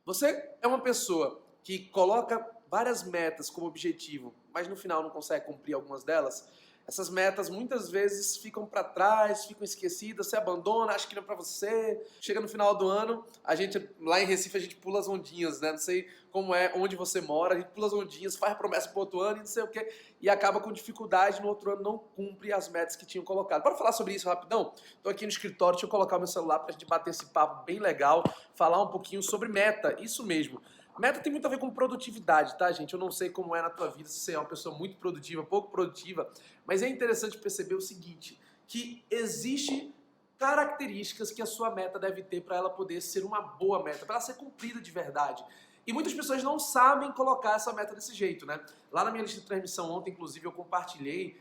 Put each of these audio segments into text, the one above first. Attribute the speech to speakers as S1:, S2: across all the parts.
S1: Você é uma pessoa que coloca várias metas como objetivo, mas no final não consegue cumprir algumas delas? Essas metas muitas vezes ficam para trás, ficam esquecidas, você abandona, acha que não é para você. Chega no final do ano, a gente lá em Recife a gente pula as ondinhas, né? Não sei como é onde você mora, a gente pula as ondinhas, faz promessa pro outro ano e não sei o quê, e acaba com dificuldade no outro ano, não cumpre as metas que tinham colocado. Bora falar sobre isso rapidão? Tô aqui no escritório, deixa eu colocar o meu celular pra gente bater esse papo bem legal, falar um pouquinho sobre meta, isso mesmo. Meta tem muito a ver com produtividade, tá, gente? Eu não sei como é na tua vida, se você é uma pessoa muito produtiva, pouco produtiva, mas é interessante perceber o seguinte, que existe características que a sua meta deve ter para ela poder ser uma boa meta, para ela ser cumprida de verdade. E muitas pessoas não sabem colocar essa meta desse jeito, né? Lá na minha lista de transmissão ontem, inclusive, eu compartilhei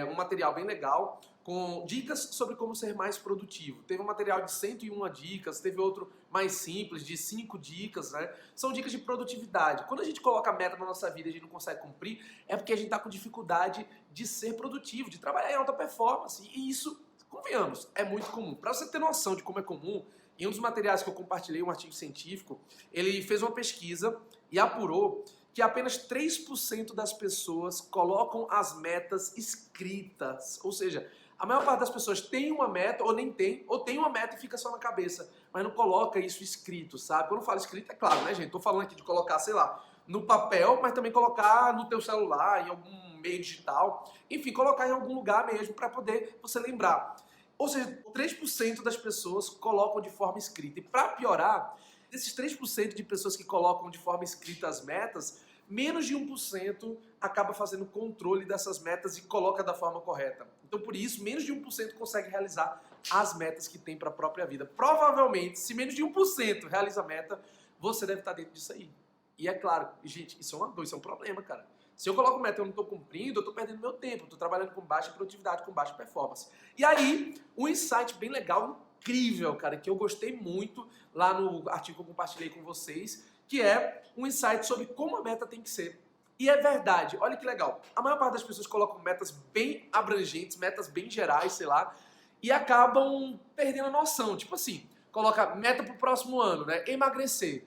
S1: um material bem legal com dicas sobre como ser mais produtivo. Teve um material de 101 dicas, teve outro mais simples, de 5 dicas, né? São dicas de produtividade. Quando a gente coloca meta na nossa vida e a gente não consegue cumprir, é porque a gente está com dificuldade de ser produtivo, de trabalhar em alta performance. E isso, convenhamos, é muito comum. Para você ter noção de como é comum, em um dos materiais que eu compartilhei, um artigo científico, ele fez uma pesquisa e apurou que apenas 3% das pessoas colocam as metas escritas. Ou seja, a maior parte das pessoas tem uma meta, ou nem tem, ou tem uma meta e fica só na cabeça, mas não coloca isso escrito, sabe? Quando eu falo escrito, é claro, né, gente? Tô falando aqui de colocar, sei lá, no papel, mas também colocar no teu celular, em algum meio digital. Enfim, colocar em algum lugar mesmo para poder você lembrar. Ou seja, 3% das pessoas colocam de forma escrita. E para piorar, desses 3% de pessoas que colocam de forma escrita as metas, menos de 1% acaba fazendo controle dessas metas e coloca da forma correta. Então, por isso, menos de 1% consegue realizar as metas que tem para a própria vida. Provavelmente, se menos de 1% realiza a meta, você deve estar dentro disso aí. E é claro, gente, isso é uma dor, isso é um problema, cara. Se eu coloco meta e eu não estou cumprindo, eu estou perdendo meu tempo, estou trabalhando com baixa produtividade, com baixa performance. E aí, um insight bem legal, incrível, cara, que eu gostei muito lá no artigo que eu compartilhei com vocês, que é um insight sobre como a meta tem que ser. E é verdade, olha que legal. A maior parte das pessoas colocam metas bem abrangentes, metas bem gerais, sei lá, e acabam perdendo a noção. Tipo assim, coloca meta pro próximo ano, né? Emagrecer.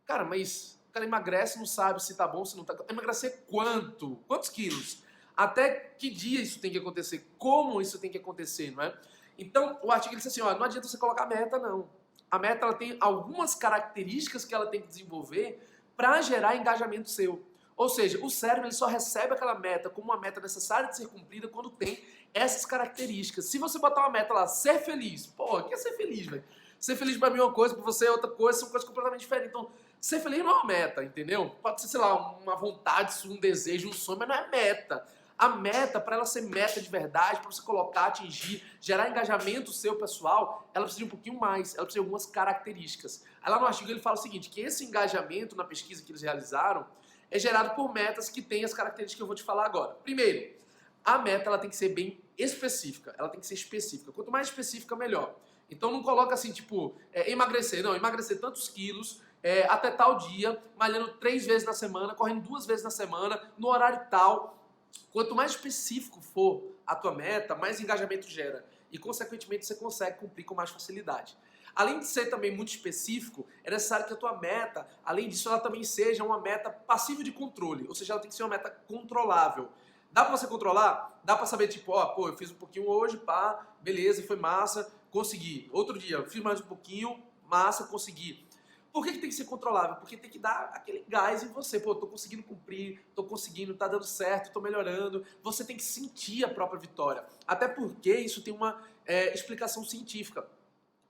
S1: Cara, mas o cara emagrece, não sabe se tá bom, se não tá. Emagrecer quanto? Quantos quilos? Até que dia isso tem que acontecer? Como isso tem que acontecer, não é? Então, o artigo disse assim, ó, não adianta você colocar meta, não. A meta ela tem algumas características que ela tem que desenvolver para gerar engajamento seu. Ou seja, o cérebro ele só recebe aquela meta como uma meta necessária de ser cumprida quando tem essas características. Se você botar uma meta lá, ser feliz, pô, o que é ser feliz, velho? Ser feliz pra mim é uma coisa, pra você é outra coisa, são coisas completamente diferentes. Então, ser feliz não é uma meta, entendeu? Pode ser, sei lá, uma vontade, um desejo, um sonho, mas não é meta. A meta, para ela ser meta de verdade, para você colocar, atingir, gerar engajamento seu pessoal, ela precisa de um pouquinho mais, ela precisa de algumas características. Aí lá no artigo ele fala o seguinte, que esse engajamento na pesquisa que eles realizaram é gerado por metas que têm as características que eu vou te falar agora. Primeiro, a meta ela tem que ser bem específica, ela tem que ser específica. Quanto mais específica, melhor. Então não coloca assim, tipo, emagrecer. Não, emagrecer tantos quilos, até tal dia, malhando 3 vezes na semana, correndo 2 vezes na semana, no horário tal. Quanto mais específico for a tua meta, mais engajamento gera. E, consequentemente, você consegue cumprir com mais facilidade. Além de ser também muito específico, é necessário que a tua meta, além disso, ela também seja uma meta passível de controle. Ou seja, ela tem que ser uma meta controlável. Dá pra você controlar? Dá pra saber, tipo, ó, pô, eu fiz um pouquinho hoje, pá, beleza, foi massa, consegui. Outro dia, eu fiz mais um pouquinho, massa, consegui. Por que tem que ser controlável? Porque tem que dar aquele gás em você. Pô, tô conseguindo cumprir, tô conseguindo, tá dando certo, tô melhorando. Você tem que sentir a própria vitória. Até porque isso tem uma explicação científica.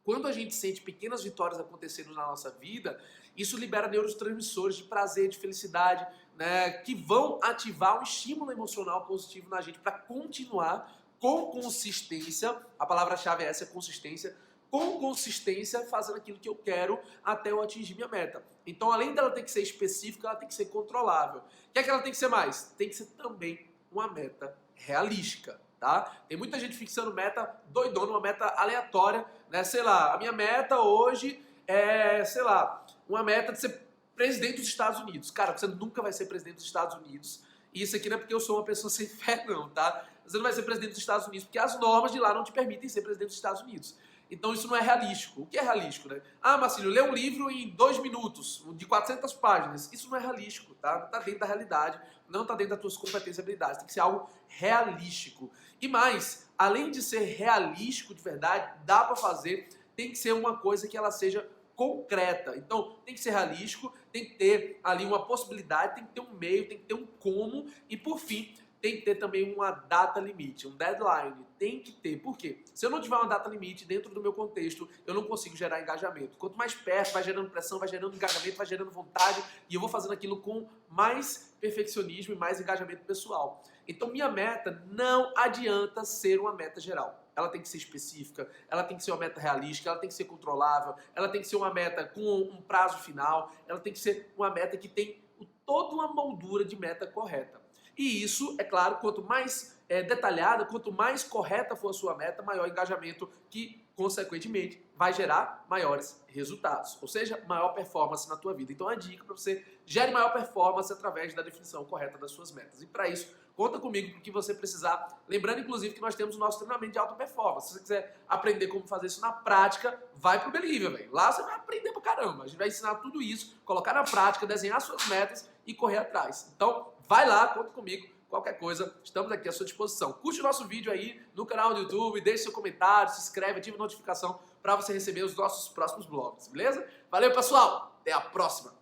S1: Quando a gente sente pequenas vitórias acontecendo na nossa vida, isso libera neurotransmissores de prazer, de felicidade, né, que vão ativar um estímulo emocional positivo na gente para continuar com consistência. A palavra-chave é essa, consistência. Com consistência, fazendo aquilo que eu quero até eu atingir minha meta. Então, além dela ter que ser específica, ela tem que ser controlável. O que é que ela tem que ser mais? Tem que ser também uma meta realística, tá? Tem muita gente fixando meta doidona, uma meta aleatória, né? Sei lá, a minha meta hoje é, sei lá, uma meta de ser presidente dos Estados Unidos. Cara, você nunca vai ser presidente dos Estados Unidos. E isso aqui não é porque eu sou uma pessoa sem fé, não, tá? Você não vai ser presidente dos Estados Unidos porque as normas de lá não te permitem ser presidente dos Estados Unidos. Então isso não é realístico. O que é realístico, né? Ah, Marcílio, lê um livro em 2 minutos, de 400 páginas. Isso não é realístico, tá? Não está dentro da realidade, não está dentro das tuas competências e habilidades. Tem que ser algo realístico. E mais, além de ser realístico de verdade, dá para fazer, tem que ser uma coisa que ela seja concreta. Então, tem que ser realístico, tem que ter ali uma possibilidade, tem que ter um meio, tem que ter um como e, por fim, tem que ter também uma data limite, um deadline. Tem que ter. Por quê? Se eu não tiver uma data limite dentro do meu contexto, eu não consigo gerar engajamento. Quanto mais perto, vai gerando pressão, vai gerando engajamento, vai gerando vontade e eu vou fazendo aquilo com mais perfeccionismo e mais engajamento pessoal. Então, minha meta não adianta ser uma meta geral. Ela tem que ser específica, ela tem que ser uma meta realística, ela tem que ser controlável, ela tem que ser uma meta com um prazo final, ela tem que ser uma meta que tem toda uma moldura de meta correta. E isso, é claro, quanto mais detalhada, quanto mais correta for a sua meta, maior engajamento que, consequentemente, vai gerar maiores resultados. Ou seja, maior performance na tua vida. Então, a dica para você gere maior performance através da definição correta das suas metas. E para isso, conta comigo para o que você precisar. Lembrando, inclusive, que nós temos o nosso treinamento de alta performance. Se você quiser aprender como fazer isso na prática, vai pro Believer, velho. Lá você vai aprender pra caramba. A gente vai ensinar tudo isso, colocar na prática, desenhar suas metas e correr atrás. Então, vai lá, conta comigo. Qualquer coisa, estamos aqui à sua disposição. Curte o nosso vídeo aí no canal do YouTube, deixe seu comentário, se inscreve, ative a notificação para você receber os nossos próximos blogs, beleza? Valeu, pessoal! Até a próxima!